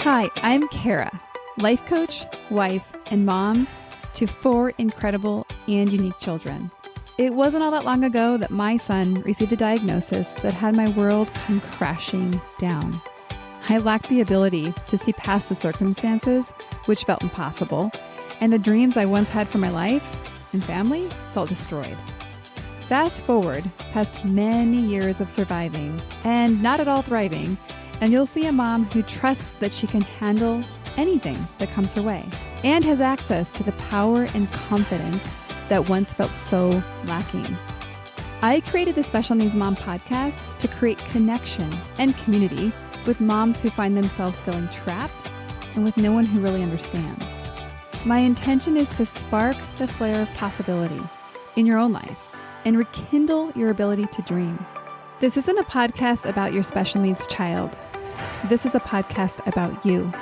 Hi, I'm Kara, life coach, wife, and mom to 4 incredible and unique children. It wasn't all that long ago that my son received a diagnosis that had my world come crashing down. I lacked the ability to see past the circumstances, which felt impossible, and the dreams I once had for my life and family felt destroyed. Fast forward past many years of surviving and not at all thriving, and you'll see a mom who trusts that she can handle anything that comes her way and has access to the power and confidence that once felt so lacking. I created the Special Needs Mom podcast to create connection and community with moms who find themselves feeling trapped and with no one who really understands. My intention is to spark the flare of possibility in your own life and rekindle your ability to dream. This isn't a podcast about your special needs child. This is a podcast about you.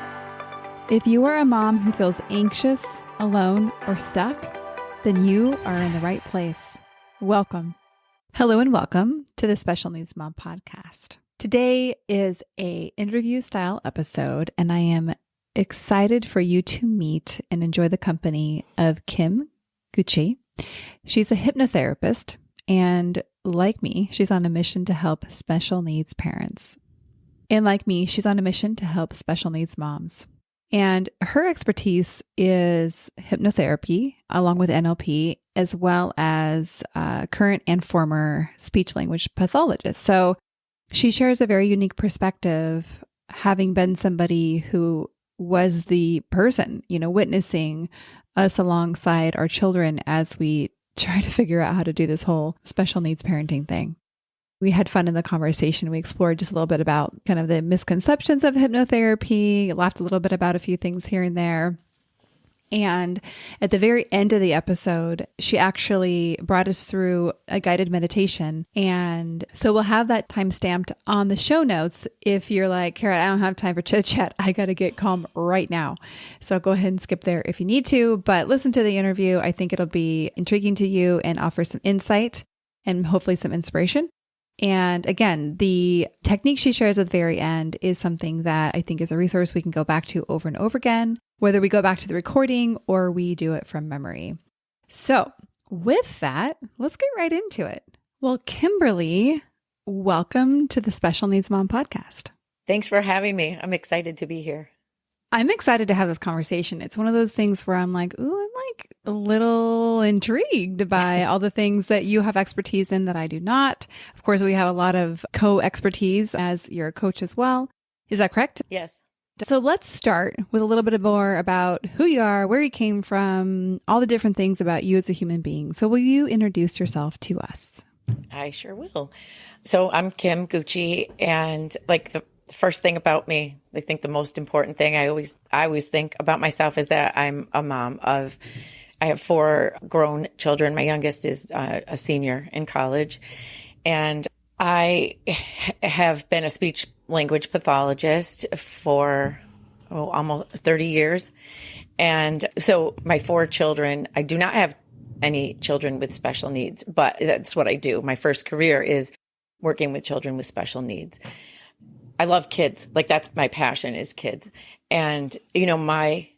If you are a mom who feels anxious, alone, or stuck, then you are in the right place. Welcome. Hello and welcome to the Special Needs Mom podcast. Today is an interview style episode, and I am excited for you to meet and enjoy the company of Kim Guche. She's a hypnotherapist, and like me, she's on a mission to help special needs parents. And like me, she's on a mission to help special needs moms. And her expertise is hypnotherapy, along with NLP, as well as current and former speech language pathologist. So she shares a very unique perspective, having been somebody who was the person, witnessing us alongside our children as we try to figure out how to do this whole special needs parenting thing. We had fun in the conversation. We explored just a little bit about kind of the misconceptions of hypnotherapy, laughed a little bit about a few things here and there. And at the very end of the episode, she actually brought us through a guided meditation. And so we'll have that time stamped on the show notes. If you're like, Kara, I don't have time for chit chat. I got to get calm right now. So go ahead and skip there if you need to, but listen to the interview. I think it'll be intriguing to you and offer some insight and hopefully some inspiration. And again, the technique she shares at the very end is something that I think is a resource we can go back to over and over again, whether we go back to the recording or we do it from memory. So with that, let's get right into it. Well, Kimberly, welcome to the Special Needs Mom podcast. Thanks for having me. I'm excited to be here. I'm excited to have this conversation. It's one of those things where I'm like, ooh, I'm like a little intrigued by all the things that you have expertise in that I do not. Of course, we have a lot of co-expertise as you're a coach as well. Is that correct? Yes. So let's start with a little bit more about who you are, where you came from, all the different things about you as a human being. So will you introduce yourself to us? I sure will. So I'm Kim Guche, and like the first thing about me, I think the most important thing I always think about myself is that I'm a mom of, I have 4 grown children. My youngest is a senior in college, and I have been a speech language pathologist for almost 30 years. And so my 4 children, I do not have any children with special needs, but that's what I do. My first career is working with children with special needs. I love kids. Like that's my passion is kids. And, my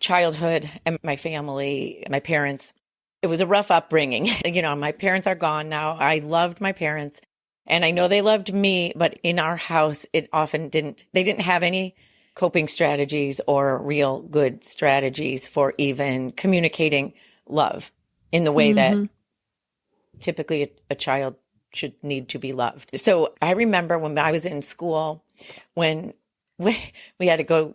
childhood and my family, my parents, it was a rough upbringing. My parents are gone now. I loved my parents and I know they loved me, but in our house, they didn't have any coping strategies or real good strategies for even communicating love in the way that typically a child should need to be loved. So I remember when I was in school, when we had to go,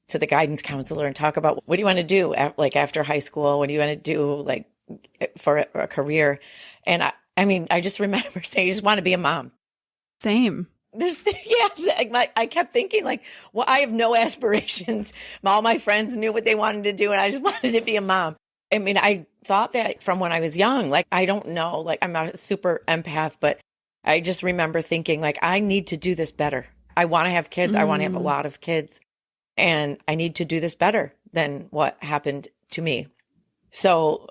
to the guidance counselor and talk about what do you want to do after high school? What do you want to do for a career? And I just remember saying, I just want to be a mom. Same. I kept thinking I have no aspirations. All my friends knew what they wanted to do and I just wanted to be a mom. I thought that from when I was young, I don't know, I'm not a super empath, but I just remember thinking I need to do this better. I want to have kids. I want to have a lot of kids and I need to do this better than what happened to me. So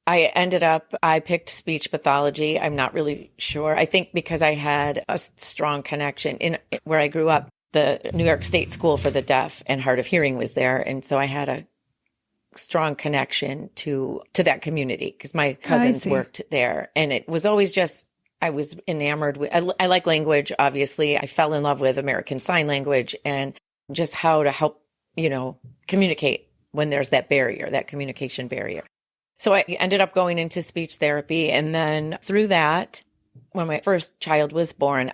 I picked speech pathology. I'm not really sure. I think because I had a strong connection in where I grew up the New York State School for the Deaf and Hard of Hearing was there. And so I had a strong connection to that community because my cousins worked there. And it was always just, I was enamored with, I like language, obviously. I fell in love with American Sign Language and just how to help, communicate when there's that barrier, that communication barrier. So I ended up going into speech therapy. And then through that, when my first child was born,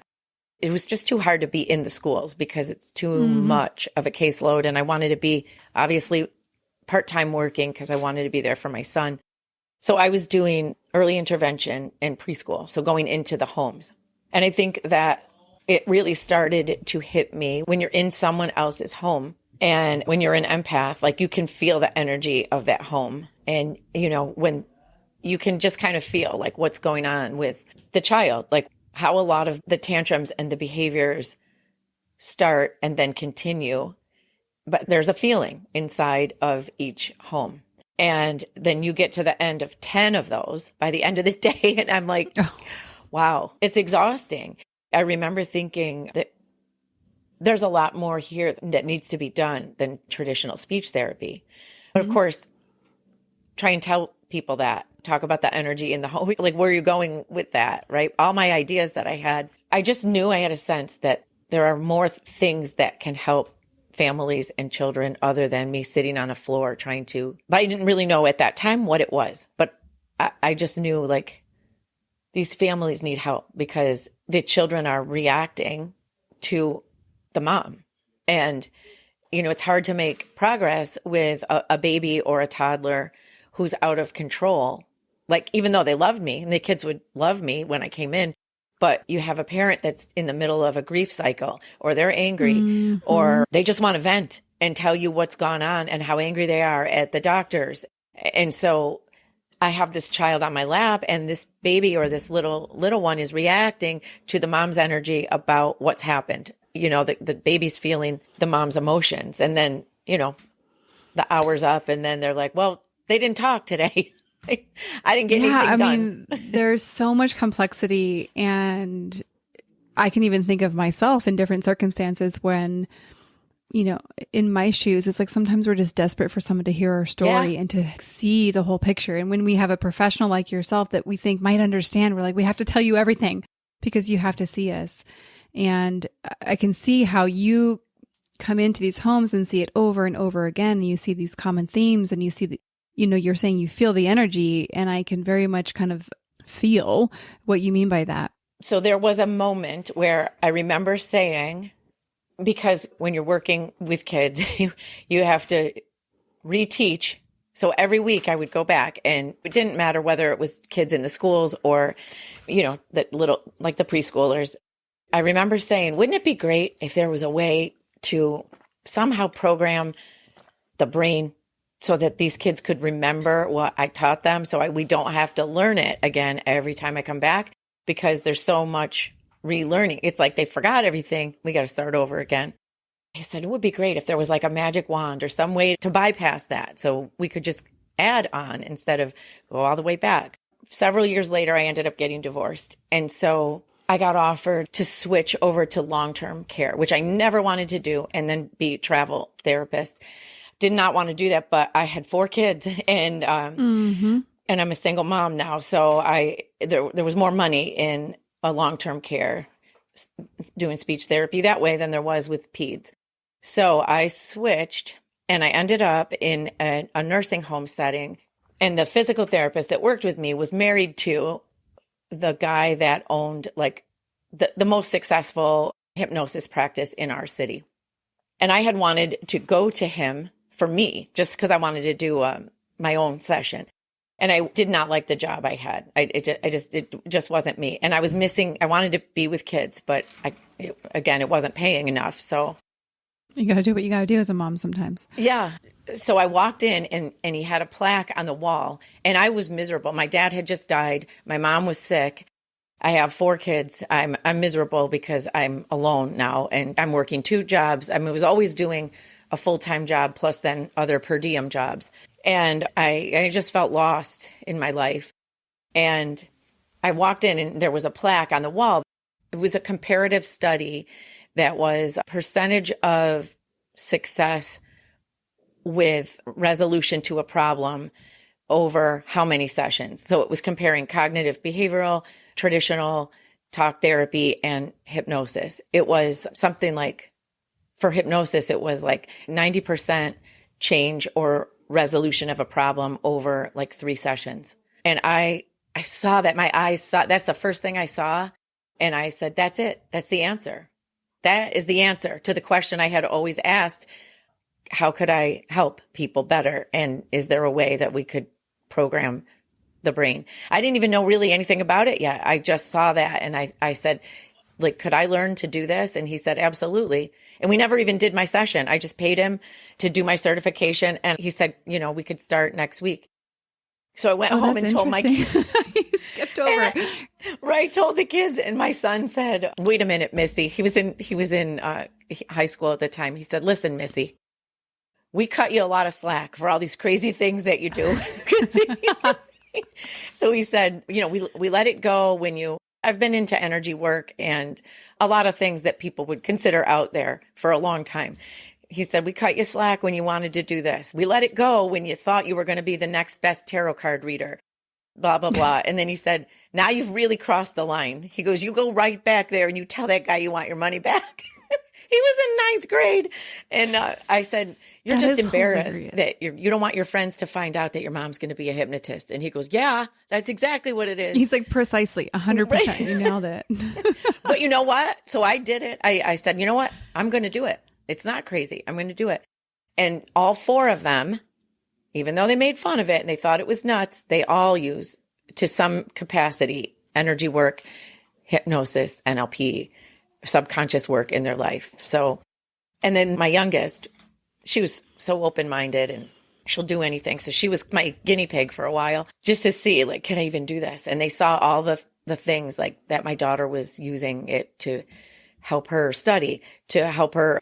it was just too hard to be in the schools because it's too much of a caseload. And I wanted to be obviously part-time working because I wanted to be there for my son. So I was doing early intervention in preschool, so going into the homes. And I think that it really started to hit me when you're in someone else's home and when you're an empath, like you can feel the energy of that home. And, when you can just kind of feel like what's going on with the child, like how a lot of the tantrums and the behaviors start and then continue. But there's a feeling inside of each home. And then you get to the end of 10 of those by the end of the day. And I'm like, wow, it's exhausting. I remember thinking that there's a lot more here that needs to be done than traditional speech therapy. But of course, try and tell people that, talk about the energy in the home. Like, where are you going with that, right? All my ideas that I had, I just knew I had a sense that there are more things that can help families and children other than me sitting on a floor trying to, but I didn't really know at that time what it was. But I just knew like these families need help because the children are reacting to the mom. And, it's hard to make progress with a baby or a toddler who's out of control. Like, even though they loved me and the kids would love me when I came in, but you have a parent that's in the middle of a grief cycle or they're angry or they just want to vent and tell you what's gone on and how angry they are at the doctors. And so I have this child on my lap and this baby or this little one is reacting to the mom's energy about what's happened. The baby's feeling the mom's emotions. And then, the hour's up and then they're like, well, they didn't talk today. I didn't get anything done. I mean, there's so much complexity, and I can even think of myself in different circumstances when, in my shoes, it's like sometimes we're just desperate for someone to hear our story and to see the whole picture. And when we have a professional like yourself that we think might understand, we're like, we have to tell you everything because you have to see us. And I can see how you come into these homes and see it over and over again. And you see these common themes and you see the, you're saying you feel the energy, and I can very much kind of feel what you mean by that. So there was a moment where I remember saying, because when you're working with kids, you have to reteach. So every week I would go back, and it didn't matter whether it was kids in the schools or, the little, like the preschoolers. I remember saying, wouldn't it be great if there was a way to somehow program the brain so that these kids could remember what I taught them, so we don't have to learn it again every time I come back, because there's so much relearning. It's like they forgot everything. We got to start over again. I said, it would be great if there was like a magic wand or some way to bypass that, so we could just add on instead of go all the way back. Several years later, I ended up getting divorced. And so I got offered to switch over to long-term care, which I never wanted to do, and then be a travel therapist. Did not want to do that, but I had 4 kids and I'm a single mom now. So there was more money in a long-term care doing speech therapy that way than there was with peds. So I switched and I ended up in a nursing home setting. And the physical therapist that worked with me was married to the guy that owned like the most successful hypnosis practice in our city. And I had wanted to go to him for me, just because I wanted to do my own session. And I did not like the job I had. It just wasn't me. And I was missing, I wanted to be with kids, but it wasn't paying enough. So you got to do what you got to do as a mom sometimes. Yeah. So I walked in and he had a plaque on the wall, and I was miserable. My dad had just died. My mom was sick. I have 4 kids. I'm miserable because I'm alone now, and I'm working 2 jobs. I was always doing a full-time job plus then other per diem jobs. And I just felt lost in my life. And I walked in and there was a plaque on the wall. It was a comparative study that was a percentage of success with resolution to a problem over how many sessions. So it was comparing cognitive behavioral, traditional talk therapy, and hypnosis. It was something like, for hypnosis, it was like 90% change or resolution of a problem over like 3 sessions. And I saw that, my eyes saw, that's the first thing I saw. And I said, that's it. That's the answer. That is the answer to the question I had always asked. How could I help people better? And is there a way that we could program the brain? I didn't even know really anything about it yet. I just saw that. And I said, like, could I learn to do this? And he said, absolutely. And we never even did my session. I just paid him to do my certification. And he said, we could start next week. So I went home and told my kids. You skipped over. Told the kids. And my son said, wait a minute, Missy. He was in high school at the time. He said, listen, Missy, we cut you a lot of slack for all these crazy things that you do. So he said, we let it go when I've been into energy work and a lot of things that people would consider out there for a long time. He said, we cut you slack when you wanted to do this. We let it go when you thought you were going to be the next best tarot card reader, blah, blah, blah. And then he said, now you've really crossed the line. He goes, you go right back there and you tell that guy you want your money back. He was in 9th grade. And I said, you're just embarrassed that you don't want your friends to find out that your mom's going to be a hypnotist. And he goes, yeah, that's exactly what it is. He's like, precisely, 100%. You nailed it. But you know what? So I did it. I said, you know what? I'm going to do it. It's not crazy. I'm going to do it. And all 4 of them, even though they made fun of it and they thought it was nuts, they all use, to some capacity, energy work, hypnosis, NLP, subconscious work in their life. So, and then my youngest, she was so open-minded and she'll do anything. So she was my guinea pig for a while just to see, like, can I even do this? And they saw all the things like that my daughter was using it to help her study, to help her,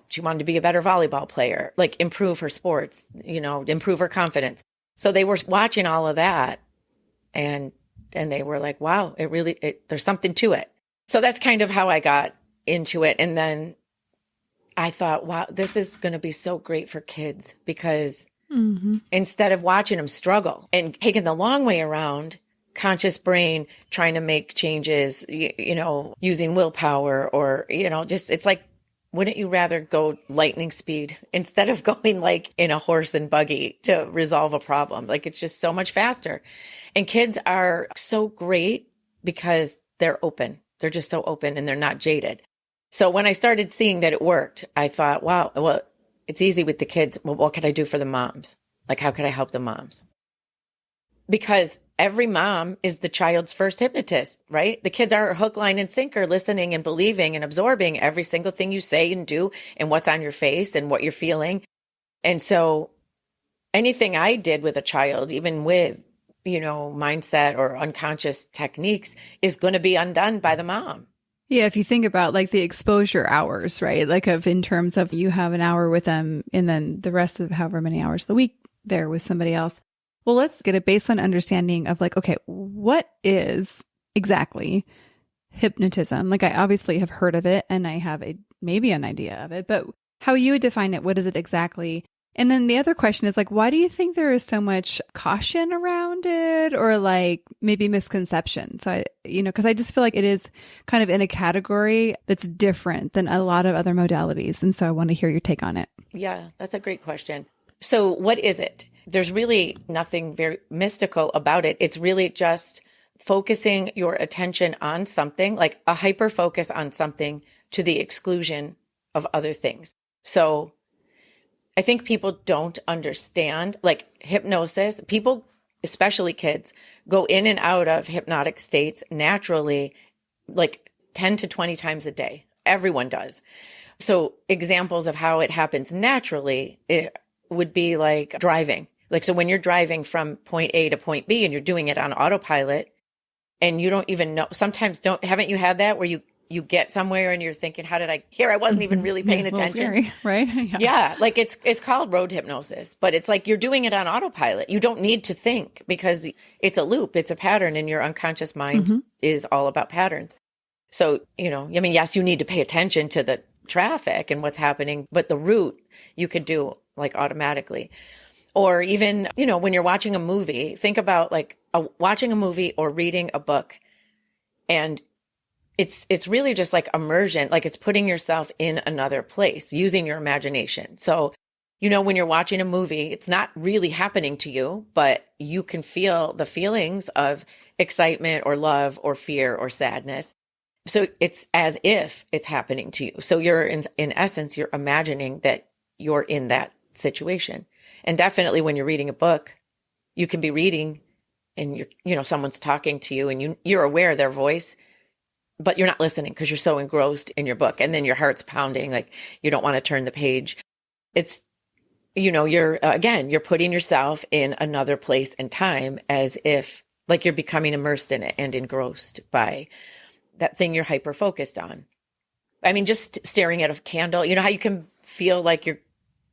she wanted to be a better volleyball player, like improve her sports, improve her confidence. So they were watching all of that and they were like, wow, there's something to it. So that's kind of how I got into it. And then I thought, wow, this is going to be so great for kids because instead of watching them struggle and taking the long way around, conscious brain, trying to make changes, using willpower or, just, it's like, wouldn't you rather go lightning speed instead of going like in a horse and buggy to resolve a problem? Like, it's just so much faster. And kids are so great because they're open. They're just so open and they're not jaded. So when I started seeing that it worked, I thought, wow, well, it's easy with the kids. Well, what could I do for the moms? Like, how could I help the moms? Because every mom is the child's first hypnotist, right? The kids are hook, line, and sinker, listening and believing and absorbing every single thing you say and do and what's on your face and what you're feeling. And so anything I did with a child, even with, mindset or unconscious techniques, is going to be undone by the mom. Yeah, if you think about like the exposure hours, right? Like in terms of you have an hour with them and then the rest of however many hours of the week they're with somebody else. Well, let's get a baseline understanding of like, okay, what is exactly hypnotism? Like, I obviously have heard of it and I have maybe an idea of it, but how you would define it, what is it exactly? And then the other question is like, why do you think there is so much caution around it or like maybe misconception? So, because I just feel like it is kind of in a category that's different than a lot of other modalities. And so I want to hear your take on it. Yeah, that's a great question. So what is it? There's really nothing very mystical about it. It's really just focusing your attention on something, like a hyper focus on something to the exclusion of other things. So I think people don't understand, like hypnosis. People, especially kids, go in and out of hypnotic states naturally, like 10 to 20 times a day. Everyone does. So examples of how it happens naturally, it would be like driving. Like, so when you're driving from point A to point B and you're doing it on autopilot and you don't even know, haven't you had that where you get somewhere and you're thinking, how did I hear? I wasn't even really paying attention. Scary, right? Yeah. Like it's called road hypnosis, but it's like you're doing it on autopilot. You don't need to think because it's a loop. It's a pattern and your unconscious mind is all about patterns. So, I mean, yes, you need to pay attention to the traffic and what's happening, but the route you could do like automatically. Or even, when you're watching a movie, think about like watching a movie or reading a book. And it's really just like immersion, like it's putting yourself in another place using your imagination. So, when you're watching a movie, it's not really happening to you, but you can feel the feelings of excitement or love or fear or sadness. So it's as if it's happening to you. So you're in essence, you're imagining that you're in that situation. And definitely when you're reading a book, you can be reading and someone's talking to you and you're aware of their voice, but you're not listening because you're so engrossed in your book. And then your heart's pounding, like you don't want to turn the page. It's, you're putting yourself in another place and time as if like you're becoming immersed in it and engrossed by that thing you're hyper focused on. I mean, just staring at a candle, how you can feel like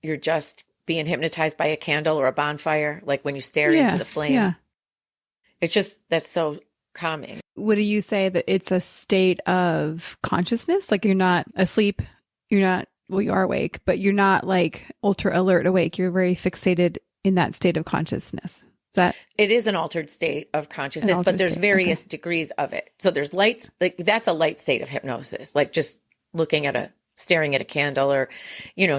you're just being hypnotized by a candle or a bonfire, like when you stare into the flame. Yeah. It's just, that's so calming. Would you say that it's a state of consciousness? Like you're not asleep, you are awake, but you're not like ultra alert awake. You're very fixated in that state of consciousness. It is an altered state of consciousness, but there's various degrees of it. So there's lights, like that's a light state of hypnosis, like just staring at a candle or,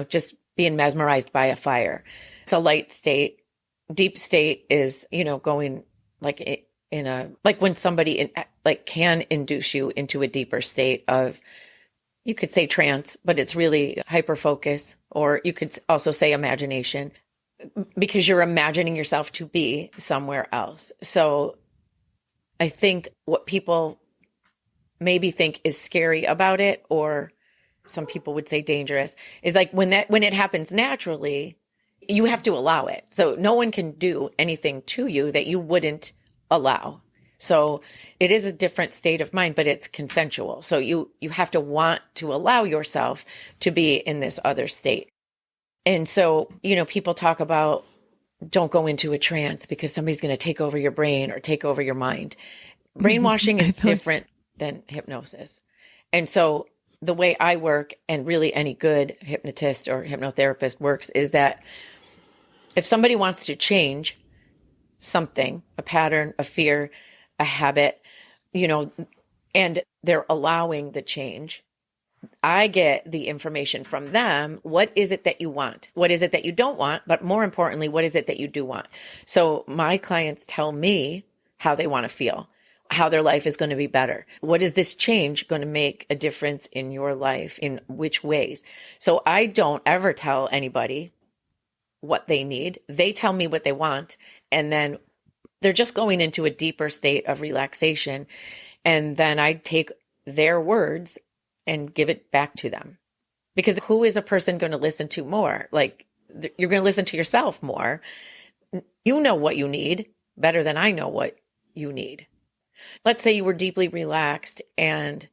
just being mesmerized by a fire. It's a light state. Deep state is, going like like when somebody can induce you into a deeper state of, you could say trance, but it's really hyper focus, or you could also say imagination, because you're imagining yourself to be somewhere else. So I think what people maybe think is scary about it, or some people would say dangerous, is like when it happens naturally, you have to allow it. So no one can do anything to you that you wouldn't allow. So it is a different state of mind, but it's consensual. So you have to want to allow yourself to be in this other state. And so, people talk about don't go into a trance because somebody's going to take over your brain or take over your mind. Brainwashing is different than hypnosis. And so the way I work, and really any good hypnotist or hypnotherapist works, is that if somebody wants to change something, a pattern, a fear, a habit, and they're allowing the change, I get the information from them. What is it that you want? What is it that you don't want? But more importantly, what is it that you do want? So my clients tell me how they want to feel, how their life is going to be better. What is this change going to make a difference in your life? In which ways? So I don't ever tell anybody what they need. They tell me what they want. And then they're just going into a deeper state of relaxation. And then I take their words and give it back to them. Because who is a person going to listen to more? Like, you're going to listen to yourself more. You know what you need better than I know what you need. Let's say you were deeply relaxed, and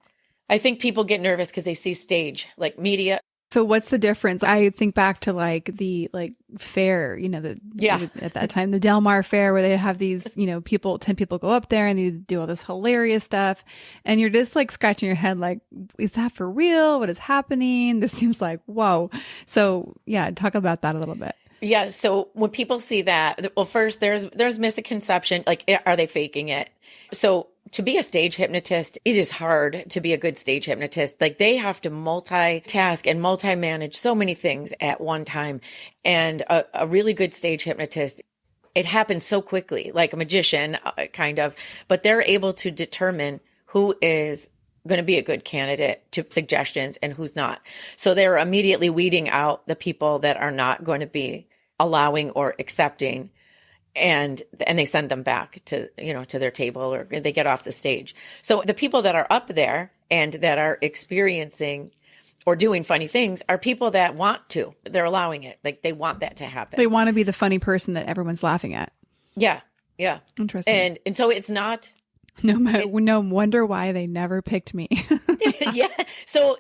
I think people get nervous because they see stage, like media. So what's the difference? I think back to the fair, at that time, the Del Mar Fair, where they have these, 10 people go up there and they do all this hilarious stuff. And you're just like scratching your head, like, is that for real? What is happening? This seems like, whoa. So yeah, talk about that a little bit. Yeah. So when people see that, well, first there's misconception, like, are they faking it? So to be a stage hypnotist, it is hard to be a good stage hypnotist. Like, they have to multitask and multi-manage so many things at one time. And a really good stage hypnotist, it happens so quickly, like a magician, kind of, but they're able to determine who is going to be a good candidate to suggestions and who's not. So they're immediately weeding out the people that are not going to be allowing or accepting. And they send them back to their table, or they get off the stage. So the people that are up there and that are experiencing or doing funny things are people that want to. They're allowing it. Like, they want that to happen. They want to be the funny person that everyone's laughing at. Yeah. Yeah. Interesting. And so it's not. No wonder why they never picked me. Yeah. So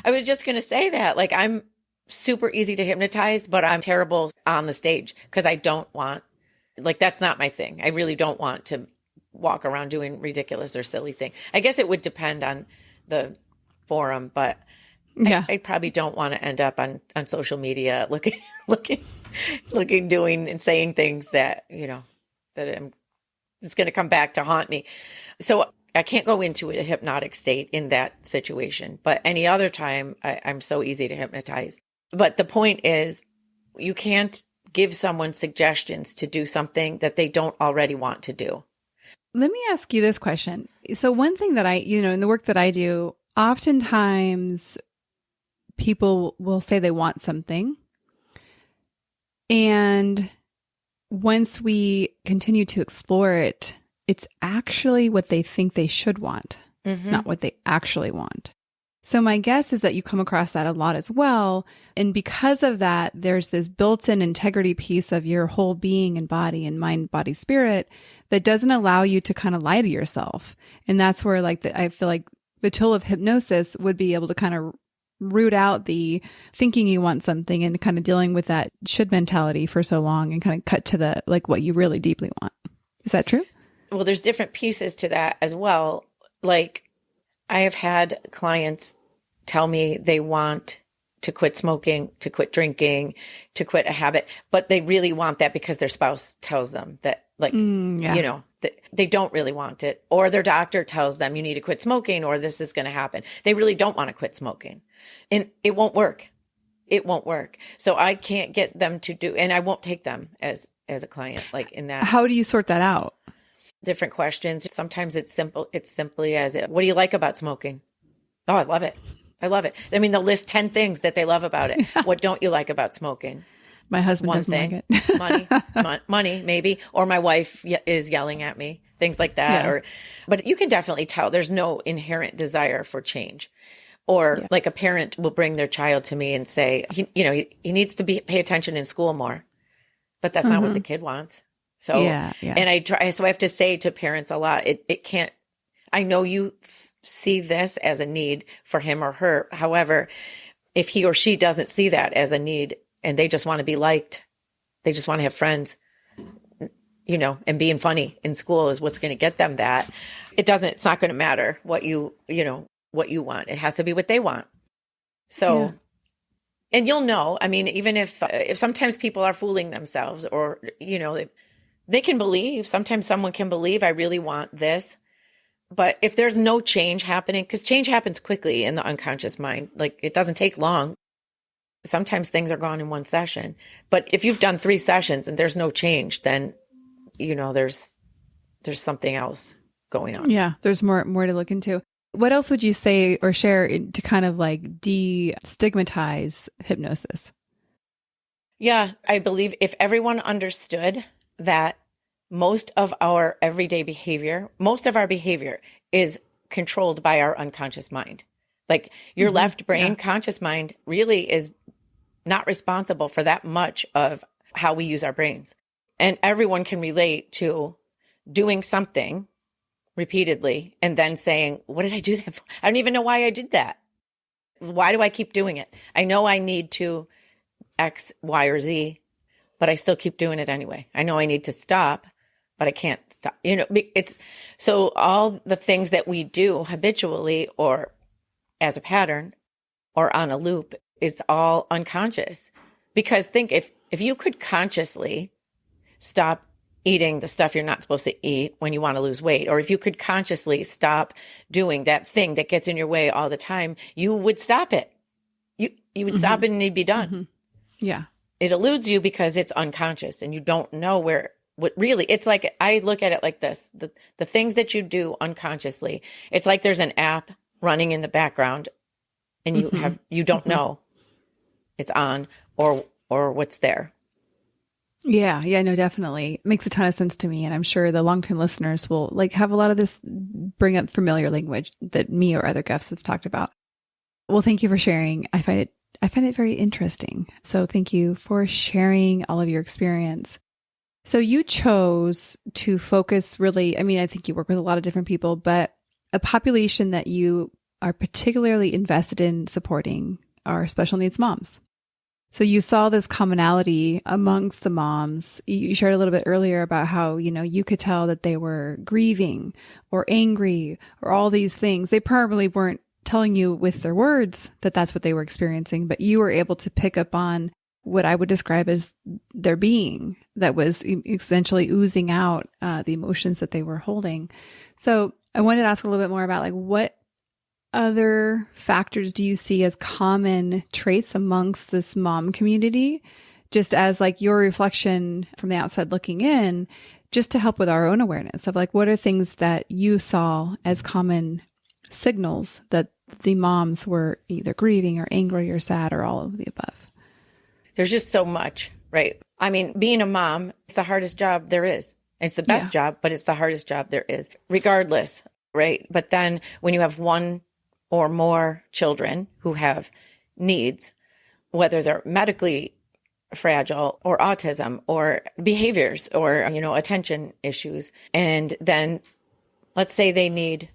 I was just going to say that, like, I'm super easy to hypnotize, but I'm terrible on the stage because I don't want. Like, that's not my thing. I really don't want to walk around doing ridiculous or silly things. I guess it would depend on the forum, but Yeah. I probably don't want to end up on social media looking, doing and saying things that, it's going to come back to haunt me. So I can't go into a hypnotic state in that situation, but any other time I'm so easy to hypnotize. But the point is, you can't give someone suggestions to do something that they don't already want to do. Let me ask you this question. So one thing that in the work that I do, oftentimes people will say they want something. And once we continue to explore it, it's actually what they think they should want, not what they actually want. So my guess is that you come across that a lot as well. And because of that, there's this built-in integrity piece of your whole being and body and mind, body, spirit that doesn't allow you to kind of lie to yourself. And that's where I feel like the tool of hypnosis would be able to kind of root out the thinking you want something and kind of dealing with that should mentality for so long and kind of cut to the what you really deeply want. Is that true? Well, there's different pieces to that as well. Like, I have had clients tell me they want to quit smoking, to quit drinking, to quit a habit, but they really want that because their spouse tells them that, that they don't really want it, or their doctor tells them you need to quit smoking or this is going to happen. They really don't want to quit smoking, and it won't work. It won't work. So I can't get them to do, and I won't take them as a client, like in that. How do you sort that out? Different questions. Sometimes it's simple. It's simply as, what do you like about smoking? Oh, I love it. I love it. I mean, they'll list 10 things that they love about it. Yeah. What don't you like about smoking? My husband doesn't like it. Money, maybe. Or my wife is yelling at me, things like that. Yeah. But you can definitely tell there's no inherent desire for change. Or like a parent will bring their child to me and say, he needs to pay attention in school more. But that's not what the kid wants. So, and I have to say to parents a lot, it can't, I know you see this as a need for him or her. However, if he or she doesn't see that as a need and they just want to be liked, they just want to have friends, and being funny in school is what's going to get them that. It's not going to matter what you want. It has to be what they want. So, and you'll know, I mean, even if sometimes people are fooling themselves or, they can believe, sometimes someone can believe I really want this. But if there's no change happening, because change happens quickly in the unconscious mind, like it doesn't take long. Sometimes things are gone in one session. But if you've done 3 sessions and there's no change, then, there's something else going on. Yeah, there's more to look into. What else would you say or share to kind of like destigmatize hypnosis? Yeah, I believe if everyone understood that most of our everyday behavior, most of our behavior is controlled by our unconscious mind. Like your left brain, conscious mind really is not responsible for that much of how we use our brains. And everyone can relate to doing something repeatedly and then saying, what did I do that for? I don't even know why I did that. Why do I keep doing it? I know I need to X, Y, or Z, but I still keep doing it anyway. I know I need to stop, but I can't stop. It's so all the things that we do habitually or as a pattern or on a loop is all unconscious. Because think if you could consciously stop eating the stuff you're not supposed to eat when you want to lose weight, or if you could consciously stop doing that thing that gets in your way all the time, you would stop it. You would stop it and it'd be done. Yeah. It eludes you because it's unconscious and you don't know what really, it's like, I look at it like this, the things that you do unconsciously, it's like there's an app running in the background and you don't know it's on or what's there. Yeah, no, definitely. It makes a ton of sense to me. And I'm sure the long-term listeners will have a lot of this bring up familiar language that me or other guests have talked about. Well, thank you for sharing. I find it very interesting. So thank you for sharing all of your experience. So you chose to focus really, I think you work with a lot of different people, but a population that you are particularly invested in supporting are special needs moms. So you saw this commonality amongst the moms. You shared a little bit earlier about how, you could tell that they were grieving or angry or all these things. They probably weren't telling you with their words that that's what they were experiencing, but you were able to pick up on what I would describe as their being that was essentially oozing out the emotions that they were holding. So I wanted to ask a little bit more about like what other factors do you see as common traits amongst this mom community, just as like your reflection from the outside looking in, just to help with our own awareness of like, what are things that you saw as common signals that the moms were either grieving or angry or sad or all of the above? There's just so much, right? I mean, being a mom, it's the hardest job there is. It's the best job, but it's the hardest job there is, regardless, right? But then when you have one or more children who have needs, whether they're medically fragile or autism or behaviors or, attention issues, and then let's say they need,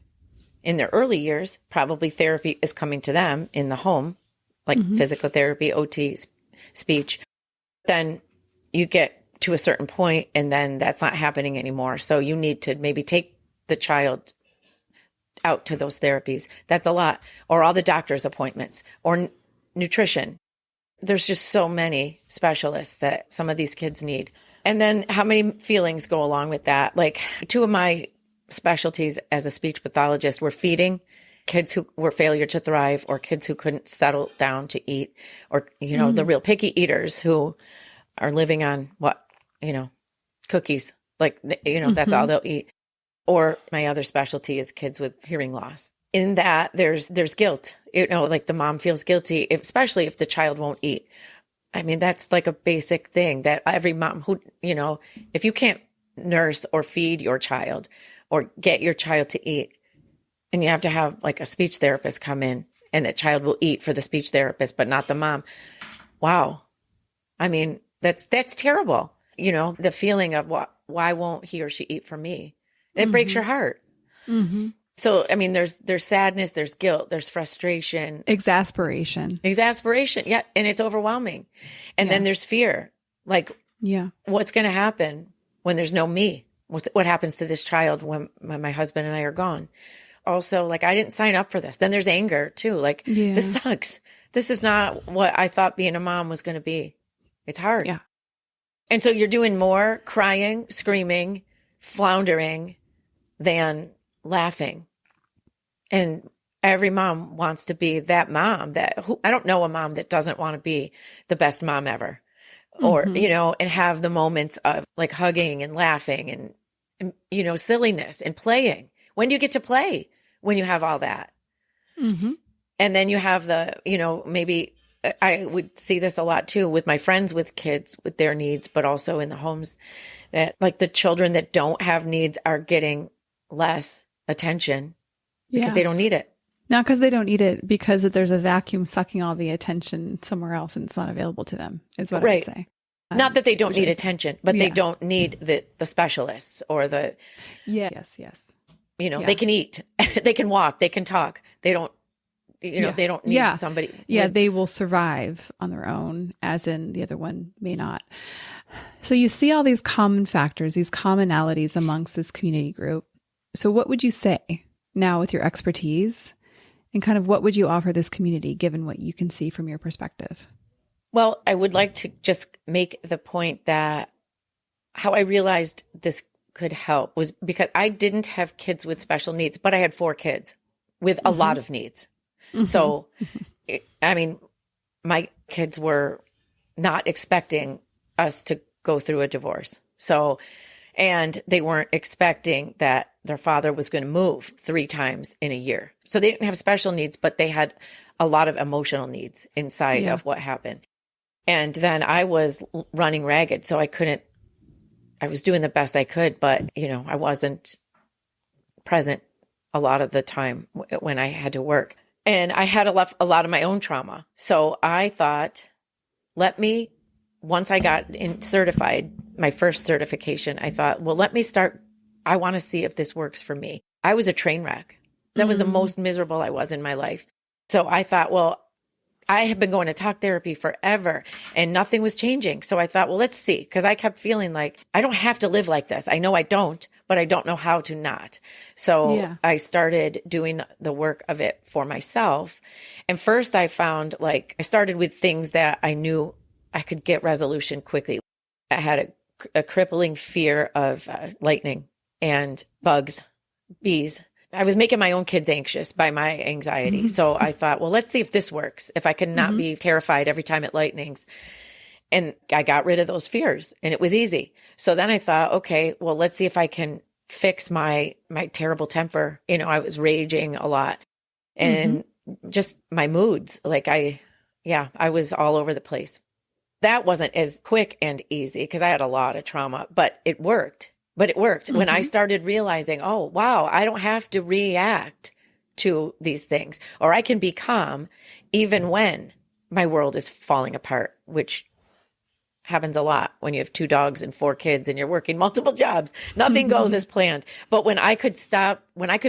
in their early years, probably therapy is coming to them in the home, like physical therapy, OT, speech, then you get to a certain point and then that's not happening anymore. So you need to maybe take the child out to those therapies. That's a lot. Or all the doctor's appointments or nutrition. There's just so many specialists that some of these kids need. And then how many feelings go along with that? Like 2 of my specialties as a speech pathologist were feeding, kids who were failure to thrive or kids who couldn't settle down to eat or, the real picky eaters who are living on cookies, like, that's all they'll eat. Or my other specialty is kids with hearing loss. In that there's guilt, like the mom feels guilty, especially if the child won't eat. I mean, that's like a basic thing that every mom who, if you can't nurse or feed your child or get your child to eat, and you have to have like a speech therapist come in and that child will eat for the speech therapist, but not the mom. Wow. I mean, that's terrible. The feeling of why won't he or she eat for me? It breaks your heart. Mm-hmm. So, I mean, there's sadness, there's guilt, there's frustration. Exasperation. Yeah. And it's overwhelming. And then there's fear. Like, what's going to happen when there's no me? What happens to this child when my husband and I are gone? Also, like, I didn't sign up for this. Then there's anger too. Like, this sucks. This is not what I thought being a mom was going to be. It's hard. Yeah. And so you're doing more crying, screaming, floundering than laughing. And every mom wants to be that mom I don't know a mom that doesn't want to be the best mom ever. Or, and have the moments of like hugging and laughing and silliness and playing. When do you get to play? When you have all that. Mm-hmm. And then you have maybe I would see this a lot too with my friends with kids with their needs, but also in the homes that like the children that don't have needs are getting less attention because they don't need it. Not because they don't need it, because there's a vacuum sucking all the attention somewhere else and it's not available to them, is what I would say. Not that they don't need attention, but they don't need the specialists or the... Yes. They can eat, they can walk, they can talk. They don't, they don't need somebody. Yeah, they will survive on their own, as in the other one may not. So you see all these common factors, these commonalities amongst this community group. So what would you say now with your expertise, and kind of what would you offer this community given what you can see from your perspective? Well, I would like to just make the point that how I realized this could help was because I didn't have kids with special needs, but I had 4 kids with a lot of needs. Mm-hmm. So, I mean, my kids were not expecting us to go through a divorce. So, and they weren't expecting that their father was going to move 3 times in a year. So they didn't have special needs, but they had a lot of emotional needs inside of what happened. And then I was running ragged. So I was doing the best I could, but, I wasn't present a lot of the time when I had to work. And I had a lot of my own trauma. So I thought, once I got certified, my first certification, I thought, well, let me start. I want to see if this works for me. I was a train wreck. That was the most miserable I was in my life. So I thought, well, I had been going to talk therapy forever and nothing was changing. So I thought, well, let's see. Because I kept feeling like I don't have to live like this. I know I don't, but I don't know how to not. So I started doing the work of it for myself. And first I found I started with things that I knew I could get resolution quickly. I had a crippling fear of lightning and bugs, bees. I was making my own kids anxious by my anxiety. So I thought, well, let's see if this works, if I can not be terrified every time it lightnings. And I got rid of those fears and it was easy. So then I thought, okay, well, let's see if I can fix my terrible temper. I was raging a lot and just my moods. I was all over the place. That wasn't as quick and easy because I had a lot of trauma, but it worked. When I started realizing, oh, wow, I don't have to react to these things, or I can be calm even when my world is falling apart, which happens a lot when you have 2 dogs and 4 kids and you're working multiple jobs. Nothing goes as planned. But when I could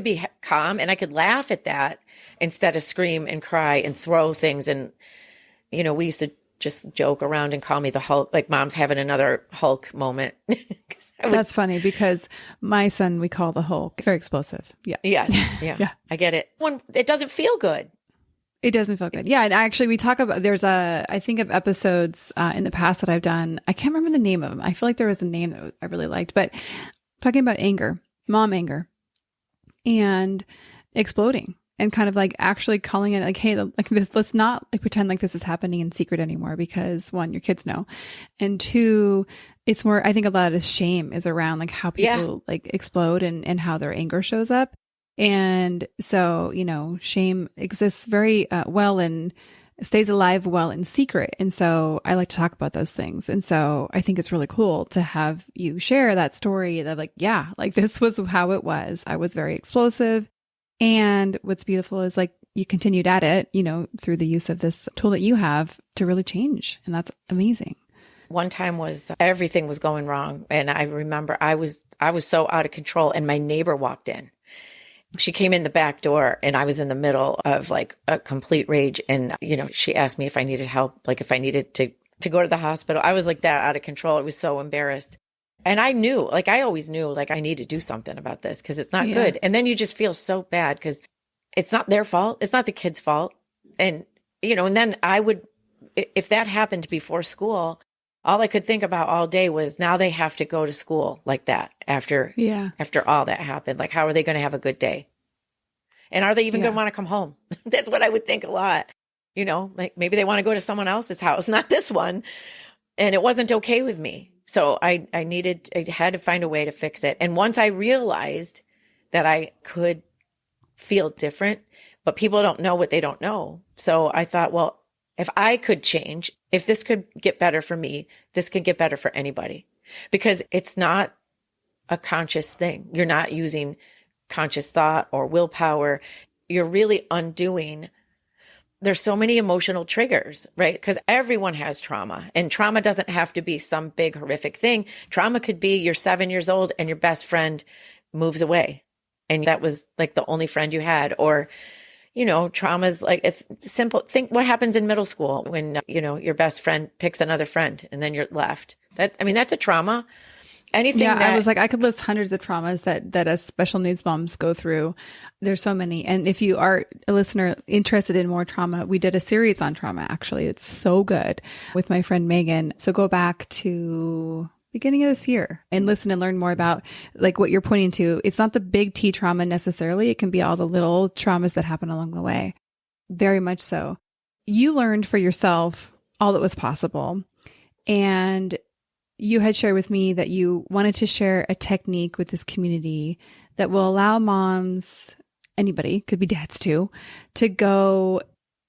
be calm and I could laugh at that instead of scream and cry and throw things. And, we used to just joke around and call me the Hulk, like Mom's having another Hulk moment. That's funny because my son, we call the Hulk. It's very explosive. Yeah. Yeah. I get it. When it doesn't feel good. It doesn't feel good. Yeah. And actually we talk about, I think of episodes in the past that I've done. I can't remember the name of them. I feel like there was a name that I really liked, but talking about anger, mom anger and exploding. And kind of actually calling it hey, this, let's not pretend like this is happening in secret anymore because 1, your kids know. And 2, it's more, I think a lot of shame is around how people explode and how their anger shows up. And so, shame exists very well and stays alive well in secret. And so I like to talk about those things. And so I think it's really cool to have you share that story of this was how it was. I was very explosive. And what's beautiful is you continued at it, through the use of this tool that you have to really change. And that's amazing. One time everything was going wrong. And I remember I was so out of control and my neighbor walked in. She came in the back door and I was in the middle of a complete rage. And, she asked me if I needed help, if I needed to go to the hospital. I was that out of control. I was so embarrassed. And I knew, I always knew, I need to do something about this because it's not good. And then you just feel so bad because it's not their fault. It's not the kid's fault. And, and then if that happened before school, all I could think about all day was now they have to go to school like that after all that happened. How are they going to have a good day? And are they even going to want to come home? That's what I would think a lot. Maybe they want to go to someone else's house, not this one. And it wasn't okay with me. So I had to find a way to fix it. And once I realized that I could feel different, but people don't know what they don't know. So I thought, well, if I could change, if this could get better for me, this could get better for anybody because it's not a conscious thing. You're not using conscious thought or willpower. You're really undoing. There's so many emotional triggers, right? Because everyone has trauma and trauma doesn't have to be some big horrific thing. Trauma could be you're 7 years old and your best friend moves away and that was the only friend you had. Or, trauma's it's simple. Think what happens in middle school when, your best friend picks another friend and then you're left. That's a trauma. Anything I was I could list hundreds of traumas that as special needs moms go through. There's so many. And if you are a listener interested in more trauma, we did a series on trauma, actually. It's so good with my friend Megan. So go back to beginning of this year and listen and learn more about what you're pointing to. It's not the big T trauma necessarily. It can be all the little traumas that happen along the way. Very much so. You learned for yourself all that was possible. And you had shared with me that you wanted to share a technique with this community that will allow moms, anybody, could be dads too, to go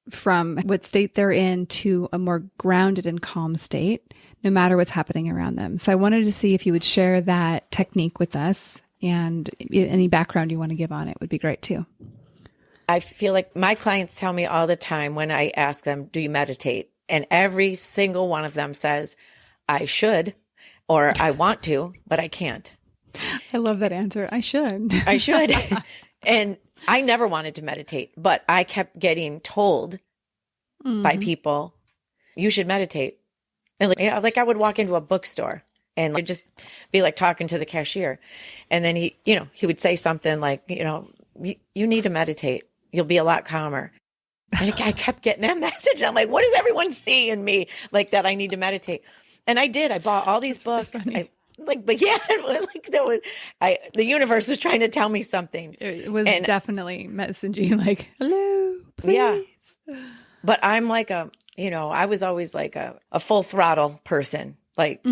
from what state they're in to a more grounded and calm state, no matter what's happening around them. So I wanted to see if you would share that technique with us and any background you want to give on it would be great too. I feel like my clients tell me all the time when I ask them, do you meditate? And every single one of them says, I should, or I want to, but I can't. I love that answer. I should. I should. And I never wanted to meditate, but I kept getting told by people, you should meditate. And like I would walk into a bookstore and I'd just be like talking to the cashier. And then he would say something like, you need to meditate. You'll be a lot calmer. And I kept getting that message. I'm like, what does everyone see in me? Like that I need to meditate. And I did. I bought all these books. The universe was trying to tell me something. It was definitely messaging like, hello, please. Yeah. But I'm like I was always like a full throttle person, like